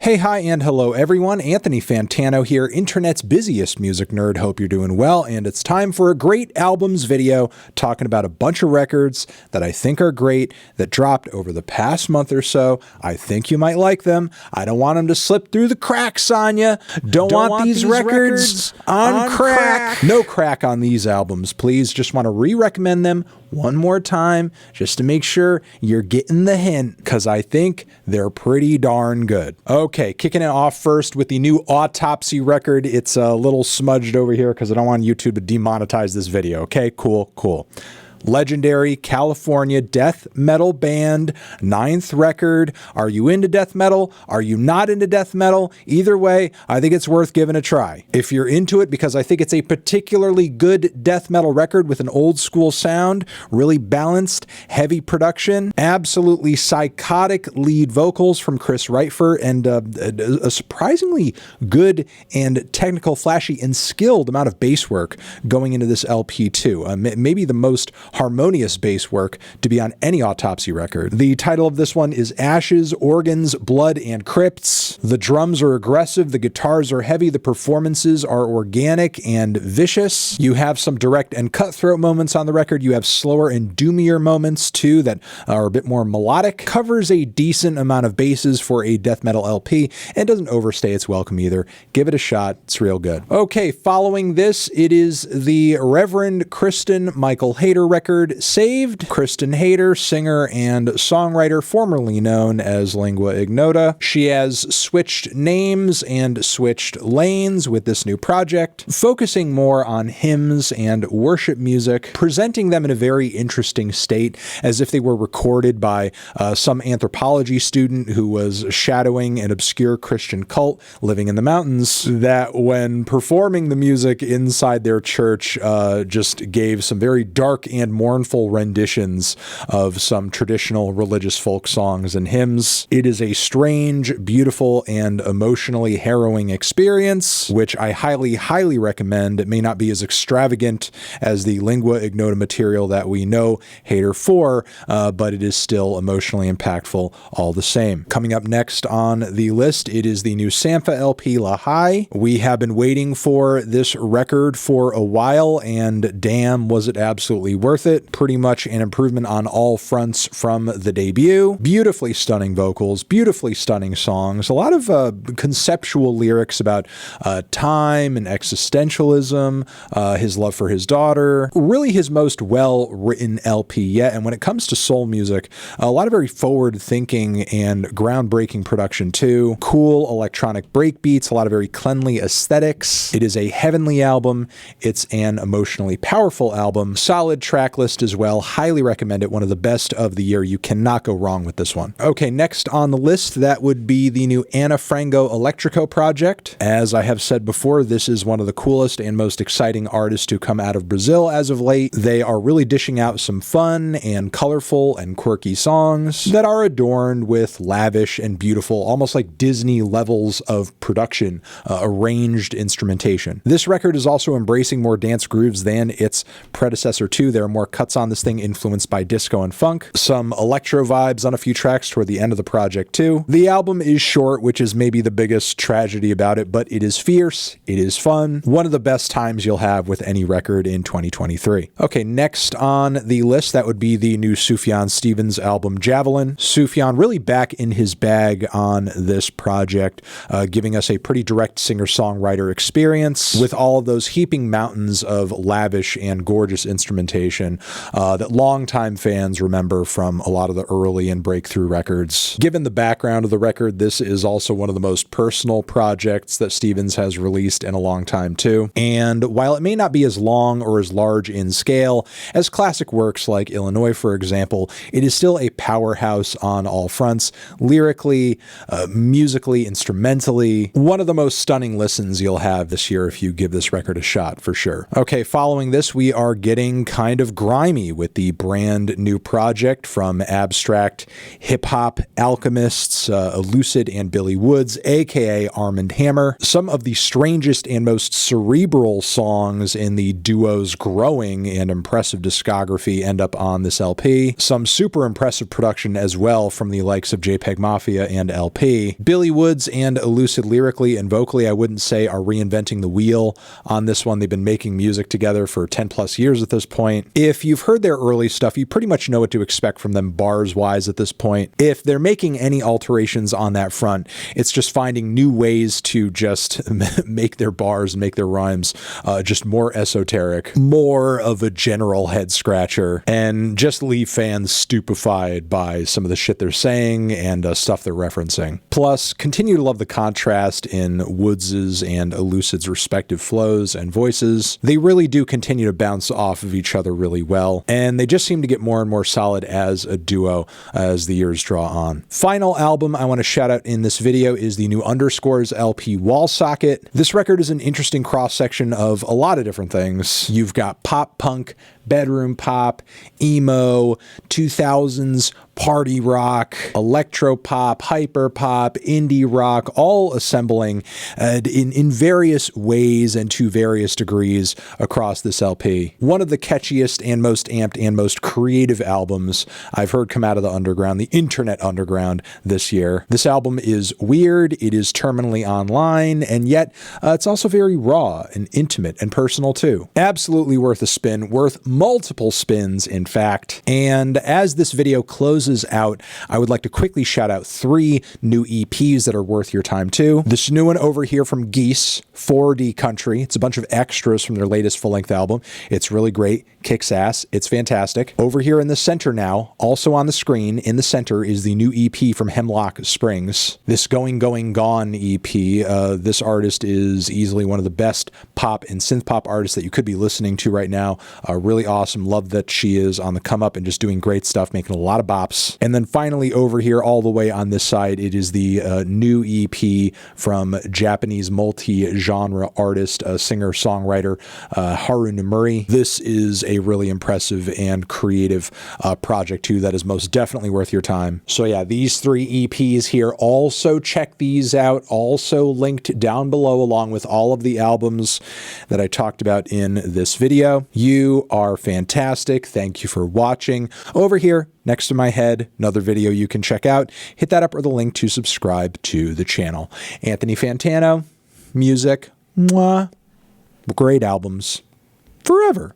Hey, hi, and hello everyone. Anthony Fantano here, internet's busiest music nerd. Hope you're doing well, and it's time for a great albums video talking about a bunch of records that I think are great that dropped over the past month or so. I think you might like them. I don't want them to slip through the cracks on you. Don't want these records on crack. No crack on these albums, please. Just want to re-recommend them one more time just to make sure you're getting the hint, because I think they're pretty darn good. Okay, kicking it off first with the new Autopsy record. It's a little smudged over here because I don't want YouTube to demonetize this video. Okay, cool. Legendary California death metal band, 9th record. Are you into death metal? Are you not into death metal? Either way, I think it's worth giving a try. If you're into it, because I think it's a particularly good death metal record with an old school sound, really balanced, heavy production, absolutely psychotic lead vocals from Chris Reitfer, and a surprisingly good and technical, flashy, and skilled amount of bass work going into this LP too. Maybe the most harmonious bass work to be on any Autopsy record. The title of this one is Ashes, Organs, Blood, and Crypts. The drums are aggressive, the guitars are heavy, the performances are organic and vicious. You have some direct and cutthroat moments on the record. You have slower and doomier moments too that are a bit more melodic. Covers a decent amount of bases for a death metal LP and doesn't overstay its welcome either. Give it a shot, it's real good. Okay, following this, it is the Reverend Kristin Michael Hayter record, Saved. Kristin Hayter, singer and songwriter, formerly known as Lingua Ignota. She has switched names and switched lanes with this new project, focusing more on hymns and worship music, presenting them in a very interesting state, as if they were recorded by some anthropology student who was shadowing an obscure Christian cult living in the mountains, that when performing the music inside their church just gave some very dark and mournful renditions of some traditional religious folk songs and hymns. It is a strange, beautiful, and emotionally harrowing experience, which I highly recommend. It may not be as extravagant as the Lingua Ignota material that we know Hayter for, but it is still emotionally impactful all the same. Coming up next on the list, it is the new Sampha LP, Lahai. We have been waiting for this record for a while, and damn, was it absolutely worth it. Pretty much an improvement on all fronts from the debut. Beautifully stunning vocals, beautifully stunning songs, a lot of conceptual lyrics about time and existentialism, his love for his daughter. Really his most well-written LP yet, and when it comes to soul music, a lot of very forward-thinking and groundbreaking production too. Cool electronic breakbeats, a lot of very cleanly aesthetics. It is a heavenly album. It's an emotionally powerful album. Solid track list as well. Highly recommend it. One of the best of the year. You cannot go wrong with this one. Okay, next on the list, that would be the new Frango Elétrico project. As I have said before, this is one of the coolest and most exciting artists to come out of Brazil as of late. They are really dishing out some fun and colorful and quirky songs that are adorned with lavish and beautiful, almost like Disney levels of production, arranged instrumentation. This record is also embracing more dance grooves than its predecessor too. There are more cuts on this thing influenced by disco and funk. Some electro vibes on a few tracks toward the end of the project too. The album is short, which is maybe the biggest tragedy about it, but it is fierce, it is fun. One of the best times you'll have with any record in 2023. Okay, next on the list, that would be the new Sufjan Stevens album, Javelin. Sufjan really back in his bag on this project, giving us a pretty direct singer-songwriter experience with all of those heaping mountains of lavish and gorgeous instrumentation that longtime fans remember from a lot of the early and breakthrough records. Given the background of the record, this is also one of the most personal projects that Stevens has released in a long time too. And while it may not be as long or as large in scale as classic works like Illinois, for example, it is still a powerhouse on all fronts, lyrically, musically, instrumentally. One of the most stunning listens you'll have this year if you give this record a shot, for sure. Okay, following this, we are getting kind of of grimy with the brand new project from abstract hip-hop alchemists Elucid and Billy Woods, aka Armand Hammer. Some of the strangest and most cerebral songs in the duo's growing and impressive discography end up on this LP. Some super impressive production as well from the likes of JPEG Mafia and LP. Billy Woods and Elucid lyrically and vocally, I wouldn't say are reinventing the wheel on this one. They've been making music together for 10 plus years at this point. If you've heard their early stuff, you pretty much know what to expect from them bars wise at this point. If they're making any alterations on that front, it's just finding new ways to just make their bars, make their rhymes just more esoteric, more of a general head scratcher, and just leave fans stupefied by some of the shit they're saying and stuff they're referencing. Plus, continue to love the contrast in Woods's and Elucid's respective flows and voices. They really do continue to bounce off of each other really well, and they just seem to get more and more solid as a duo as the years draw on. Final album I want to shout out in this video is the new Underscores LP Wallsocket. This record is an interesting cross-section of a lot of different things. You've got pop punk, bedroom pop, emo, 2000s party rock, electro pop, hyper pop, indie rock, all assembling in various ways and to various degrees across this LP. One of the catchiest and most amped and most creative albums I've heard come out of the underground, the internet underground, this year. This album is weird, it is terminally online, and yet it's also very raw and intimate and personal too. Absolutely worth a spin, worth multiple spins in fact. And as this video closes out, I would like to quickly shout out 3 new EPs that are worth your time too. This new one over here from Geese, 4D Country. It's a bunch of extras from their latest full-length album. It's really great, kicks ass, it's fantastic. Over here in the center now, also on the screen in the center, is the new EP from Hemlocke Springs. This Going Going Gone EP, this artist is easily one of the best pop and synth pop artists that you could be listening to right now. Really awesome, love that she is on the come up and just doing great stuff, making a lot of bops. And then finally over here all the way on this side, it is the new EP from Japanese multi-genre artist, singer-songwriter Haru Nemuri. This is a really impressive and creative project too that is most definitely worth your time. So yeah, these 3 EPs here, also check these out, also linked down below along with all of the albums that I talked about in this video. You are fantastic. Thank you for watching. Over here next to my head, another video you can check out. Hit that up or the link to subscribe to the channel. Anthony Fantano, music, mwah, great albums, forever.